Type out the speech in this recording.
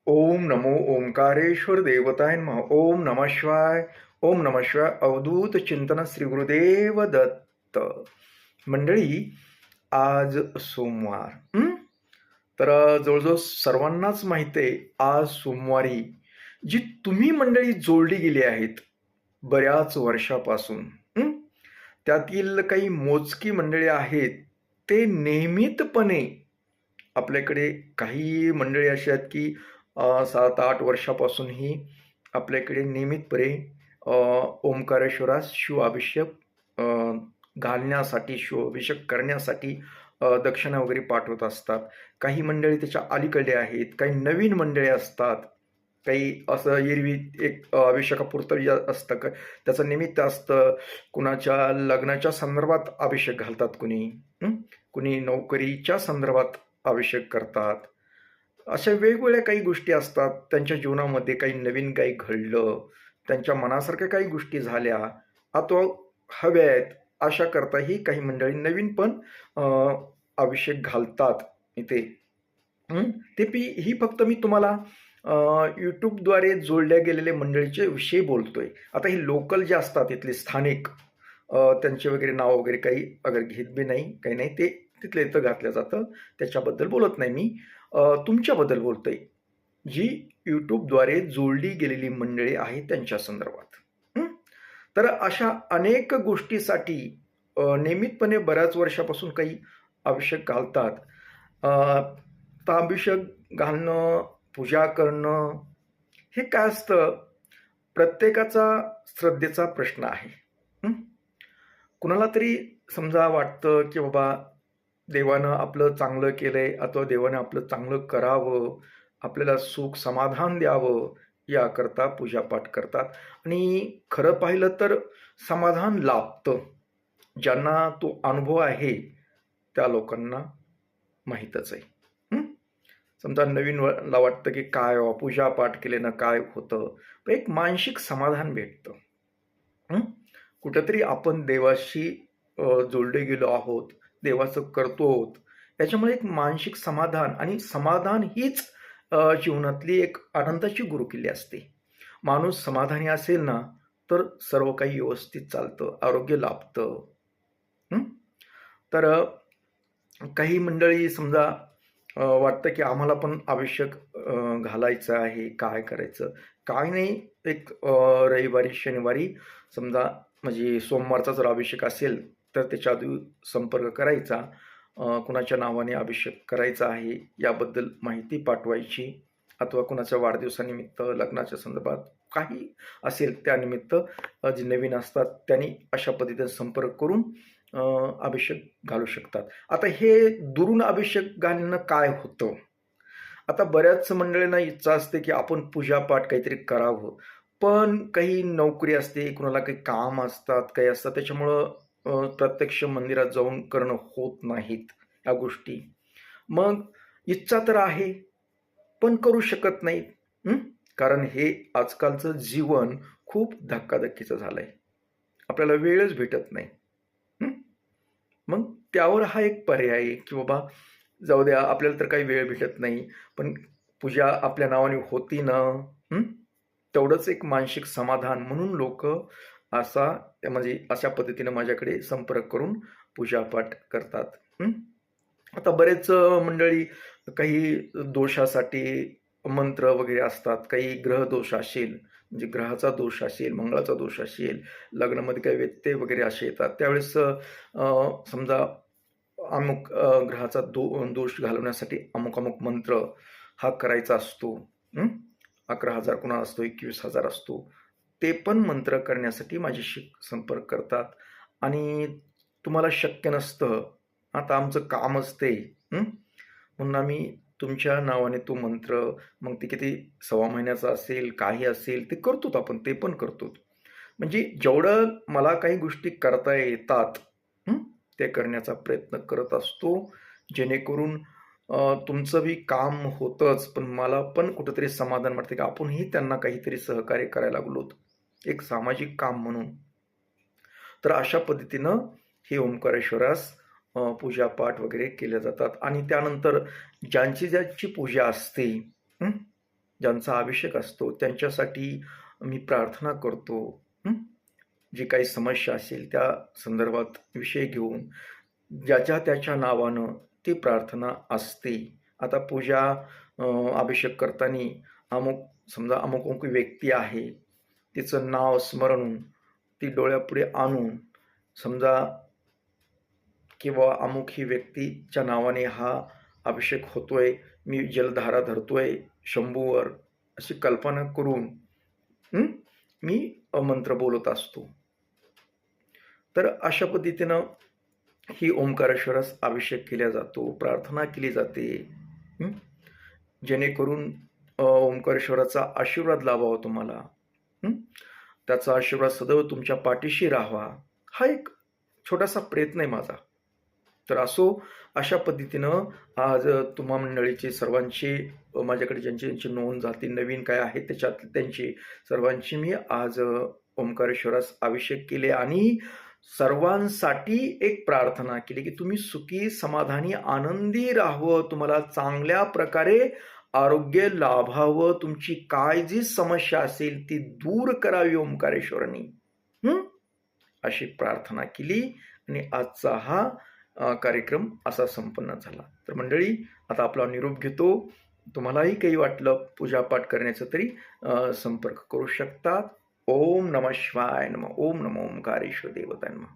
ओम नमो ओंकारेश्वर देवताय नमः. ओम नमः शिवाय. ओम नमः शिवाय. अवधूत चिंतन श्री गुरुदेव दत्त. मंडळी, आज सोमवार. तर जवळजवळ सर्वांनाच माहिती आहे, आज सोमवारी जी तुम्ही मंडळी जोडली गेली आहेत बऱ्याच वर्षापासून, त्यातील काही मोजकी मंडळी आहेत, ते नियमितपणे आपल्याकडे काही मंडळी अशी आहेत की 7-8 वर्षापासूनही आपल्याकडे नियमितपणे ओंकारेश्वरास शिवाभिषेक अ, घालण्यासाठी, शिवाभिषेक करण्यासाठी दक्षिणा वगैरे पाठवत असतात. काही मंडळी त्याच्या अलीकडे आहेत, काही नवीन मंडळी असतात, काही असं एरवी एक अभिषेकापुरतं असतं, त्याचं निमित्त असतं. कुणाच्या लग्नाच्या संदर्भात अभिषेक घालतात, कुणी नोकरीच्या संदर्भात अभिषेक करतात. अशा वेगवेगळ्या काही गोष्टी असतात. त्यांच्या जीवनामध्ये काही नवीन काही घडलं, त्यांच्या मनासारख्या काही गोष्टी झाल्या अथवा हव्या आहेत, अशा करताही काही मंडळी नवीन पण अभिषेक घालतात इथे. ही फक्त मी तुम्हाला YouTubeद्वारे जोडल्या गेलेल्या मंडळीचे विषयी बोलतोय. आता हे लोकल जे असतात इथले स्थानिक, त्यांचे वगैरे नाव वगैरे काही अगर घेत बी नाही, काही नाही, ते तिथल्या इथं घातलं जातं. त्याच्याबद्दल बोलत नाही मी. तुमच्याबद्दल बोलतोय, जी YouTubeद्वारे जोडली गेलेली मंडळी आहे त्यांच्या संदर्भात. तर अशा अनेक गोष्टीसाठी नियमितपणे बऱ्याच वर्षापासून काही अभिषेक घालतात. तर अभिषेक घालणं, पूजा करणं हे काय असतं, प्रत्येकाचा श्रद्धेचा प्रश्न आहे. कुणाला तरी समजा वाटतं की बाबा देवानं आपलं चांगलं केलंय अथवा देवानं आपलं चांगलं करावं, आपल्याला सुख समाधान द्यावं, याकरता पूजापाठ करतात. आणि खरं पाहिलं तर समाधान लाभतं. ज्यांना तो अनुभव आहे त्या लोकांना माहीतच आहे. समजा नवीन ला वाटतं की काय पूजापाठ केल्यानं काय होतं, पण एक मानसिक समाधान भेटतं. कुठंतरी आपण देवाशी जोडले गेलो आहोत, देवाचं करतो आहोत, त्याच्यामुळे एक मानसिक समाधान, आणि समाधान हीच जीवनातली एक आनंदाची गुरुकिल्ली असते. माणूस समाधानी असेल ना, तर सर्व काही व्यवस्थित चालतं, आरोग्य लाभतं. तर काही मंडळी समजा वाटतं की आम्हाला पण अभिषेक घालायचं आहे, काय करायचं? काय नाही, एक रविवारी, शनिवारी समजा, म्हणजे सोमवारचा जर अभिषेक असेल तर त्याच्या आधी संपर्क करायचा. कुणाच्या नावाने अभिषेक करायचा आहे याबद्दल माहिती पाठवायची, अथवा कुणाच्या वाढदिवसानिमित्त, लग्नाच्या संदर्भात काही असेल त्यानिमित्त जे नवीन असतात त्यांनी अशा पद्धतीने संपर्क करून अभिषेक घालू शकतात. आता हे दुरून अभिषेक घालणं काय होतं? आता बऱ्याच मंडळींना इच्छा असते की आपण पूजापाठ काहीतरी करावं, पण काही नोकरी असते, कुणाला काही काम असतात, काही असतात, त्याच्यामुळं प्रत्यक्ष मंदिरात जाऊन करणं होत नाहीत ह्या गोष्टी. मग इच्छा तर आहे, पण करू शकत नाहीत. कारण हे आजकालचं जीवन खूप धक्काधक्कीचं झालंय. आपल्याला वेळच भेटत नाही. मग त्यावर हा एक पर्याय आहे की बाबा जाऊ द्या, आपल्याला तर काही वेळ भेटत नाही, पण पूजा आपल्या नावाने होती ना, तेवढंच एक मानसिक समाधान म्हणून लोक असा, म्हणजे अशा पद्धतीने माझ्याकडे संपर्क करून पूजापाठ करतात. आता बरेच मंडळी काही दोषासाठी मंत्र वगैरे असतात, काही ग्रह दोष असेल, म्हणजे ग्रहाचा दोष असेल, मंगळाचा दोष असेल, लग्नामध्ये काही व्यत्यय वगैरे असे येतात, त्यावेळेस समजा अमुक ग्रहाचा दोष घालवण्यासाठी अमुक अमुक मंत्र हा करायचा असतो. 11,000 कुणाला असतो, 21,000 असतो. ते पण मंत्र करण्यासाठी माझ्याशी संपर्क करतात. आणि तुम्हाला शक्य नसतं, आता आमचं कामच ते, म्हणून आम्ही तुमच्या नावाने तो मंत्र, मग ते किती 1.25 महिन्याचा असेल, काही असेल, ते करतो आपण, ते पण करतो. म्हणजे जेवढं मला काही गोष्टी करता येतात ते करण्याचा प्रयत्न करत असतो, जेणेकरून तुमचं बी काम होतंच, पण मला पण कुठंतरी समाधान वाटतं की आपणही त्यांना काहीतरी सहकार्य करायला लागलोत, एक सामाजिक काम म्हणून. तर अशा पद्धतीनं हे ओंकारेश्वरास पूजापाठ वगैरे केले जातात. आणि त्यानंतर ज्यांची पूजा असते, ज्यांचा अभिषेक असतो त्यांच्यासाठी मी प्रार्थना करतो. जी काही समस्या असेल त्या संदर्भात विषय घेऊन ज्याच्या त्याच्या नावानं ती प्रार्थना असते. आता पूजा अभिषेक करताना समजा अमुक व्यक्ती आहे, तिचं नाव स्मरून ती डोळ्यापुढे आणून समजा किंवा अमुक ही व्यक्तीच्या नावाने हा अभिषेक होतोय, मी जलधारा धरतोय शंभूवर, अशी कल्पना करून मी मंत्र बोलत असतो. तर अशा पद्धतीनं ही ओंकारेश्वरास अभिषेक केला जातो, प्रार्थना केली जाते, जेणेकरून ओंकारेश्वराचा आशीर्वाद लाभावा तुम्हाला, त्याचा आशीर्वाद सदैव तुमच्या पाठीशी राहावा, हा एक छोटासा प्रयत्न आहे माझा. तर अशा पद्धतीनं आज तुम्हा मंडळीचे सर्वांची माझ्याकडे ज्यांची नोंद झाली नवीन काय आहे त्याच्यात त्यांची सर्वांची मी आज ओंकारेश्वरास अभिषेक केले आणि सर्वांसाठी एक प्रार्थना केली की तुम्ही सुखी समाधानी आनंदी राहावं, तुम्हाला चांगल्या प्रकारे आरोग्य लाभावं, तुमची काय जी समस्या असेल ती दूर करावी ओंकारेश्वरांनी, अशी प्रार्थना केली आणि आजचा हा कार्यक्रम असा संपन्न झाला. तर मंडळी आता आपला निरोप घेतो. तुम्हालाही काही वाटलं पूजापाठ करण्याचं तरी संपर्क करू शकता. ओम नमः शिवाय नमः. ओम नमो ओंकारेश्वर देवताय नमः.